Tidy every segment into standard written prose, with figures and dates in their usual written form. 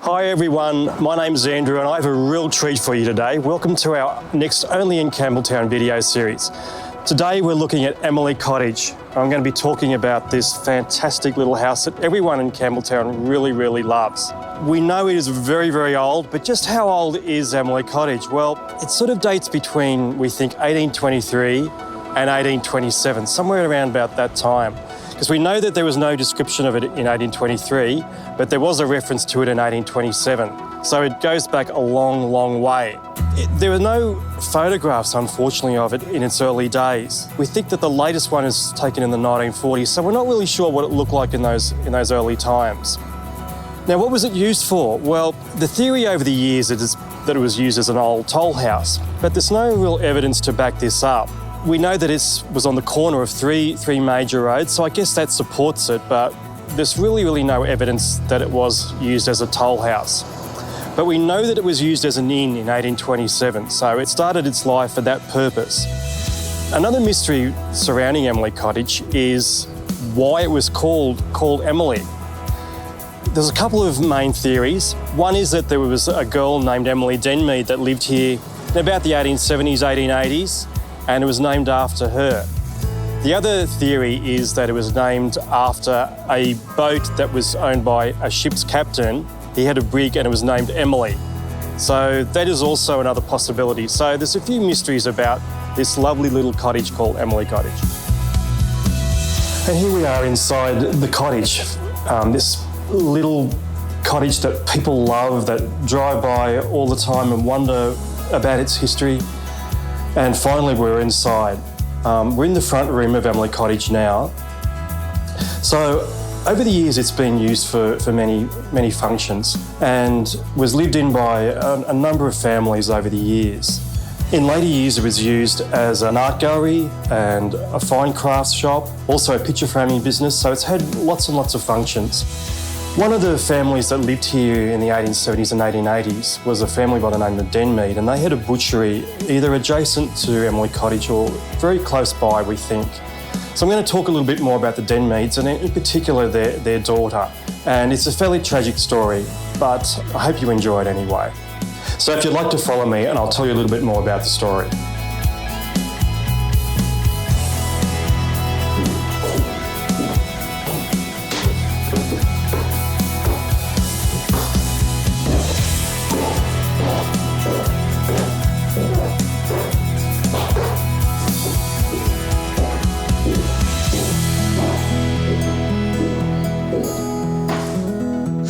Hi everyone, my name's Andrew and I have a real treat for you today. Welcome to our next Only in Campbelltown video series. Today we're looking at Emily Cottage. I'm going to be talking about this fantastic little house that everyone in Campbelltown really loves. We know it is very old, but just how old is Emily Cottage? Well, it sort of dates between, we think, 1823 and 1827, somewhere around about that time. Because we know that there was no description of it in 1823, but there was a reference to it in 1827. So it goes back a long way. There were no photographs, unfortunately, of it in its early days. We think that the latest one is taken in the 1940s, so we're not really sure what it looked like in those early times. Now, what was it used for? Well, the theory over the years is that it was used as an old toll house, but there's no real evidence to back this up. We know that it was on the corner of three major roads, so I guess that supports it, but there's really no evidence that it was used as a toll house. But we know that it was used as an inn in 1827, so it started its life for that purpose. Another mystery surrounding Emily Cottage is why it was called Emily. There's a couple of main theories. One is that there was a girl named Emily Denmead that lived here in about the 1870s, 1880s, and it was named after her. The other theory is that it was named after a boat that was owned by a ship's captain. He had a brig and it was named Emily. So that is also another possibility. So there's a few mysteries about this lovely little cottage called Emily Cottage. And here we are inside the cottage, this little cottage that people love, that drive by all the time and wonder about its history. And finally, we're inside. We're in the front room of Emily Cottage now. So over the years, it's been used for many functions and was lived in by a number of families over the years. In later years, it was used as an art gallery and a fine crafts shop, also a picture framing business, so it's had lots and lots of functions. One of the families that lived here in the 1870s and 1880s was a family by the name of Denmead, and they had a butchery either adjacent to Emily Cottage or very close by, we think. So I'm going to talk a little bit more about the Denmeads and in particular their daughter. And it's a fairly tragic story, but I hope you enjoy it anyway. So if you'd like to follow me, and I'll tell you a little bit more about the story.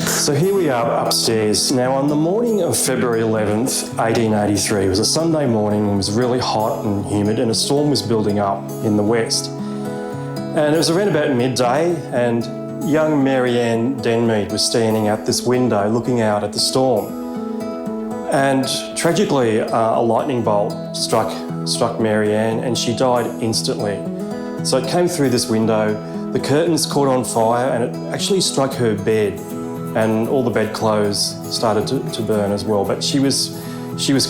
So here we are upstairs. Now on the morning of February 11th, 1883, it was a Sunday morning, it was really hot and humid and a storm was building up in the west. And it was around about midday and young Marianne Denmead was standing at this window looking out at the storm. And tragically, a lightning bolt struck Marianne and she died instantly. So it came through this window, the curtains caught on fire and it actually struck her bed. And all the bedclothes started to burn as well. But she was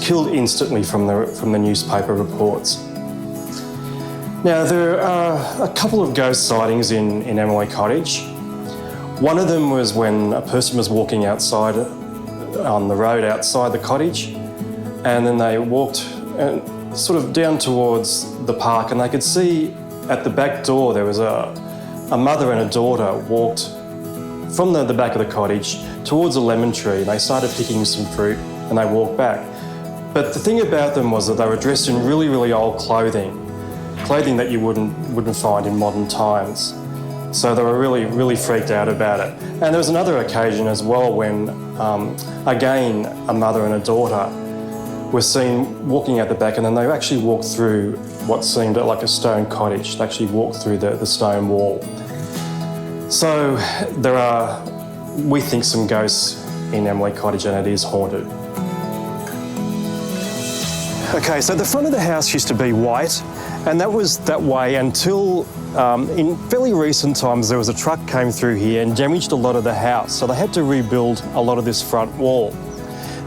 killed instantly from the newspaper reports. Now there are a couple of ghost sightings in Emily Cottage. One of them was when a person was walking outside on the road outside the cottage, and then they walked sort of down towards the park, and they could see at the back door there was a mother and a daughter walked from the back of the cottage towards a lemon tree, and they started picking some fruit and they walked back. But the thing about them was that they were dressed in really old clothing that you wouldn't find in modern times. So they were really freaked out about it. And there was another occasion as well when, again, a mother and a daughter were seen walking out the back, and then they actually walked through what seemed like a stone cottage. They actually walked through the stone wall. So there are, we think, some ghosts in Emily Cottage, and it is haunted. Okay, so the front of the house used to be white, and that was that way until in fairly recent times there was a truck came through here and damaged a lot of the house, so they had to rebuild a lot of this front wall.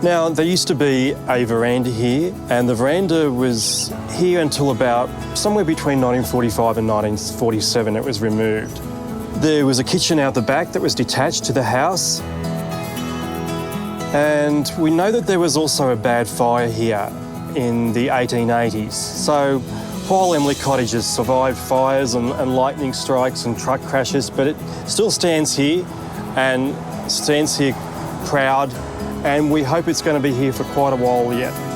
Now, there used to be a veranda here, and the veranda was here until about somewhere between 1945 and 1947 it was removed. There was a kitchen out the back that was detached to the house. And we know that there was also a bad fire here in the 1880s. So while Emily Cottage has survived fires and lightning strikes and truck crashes, but it still stands here and stands here proud, and we hope it's going to be here for quite a while yet.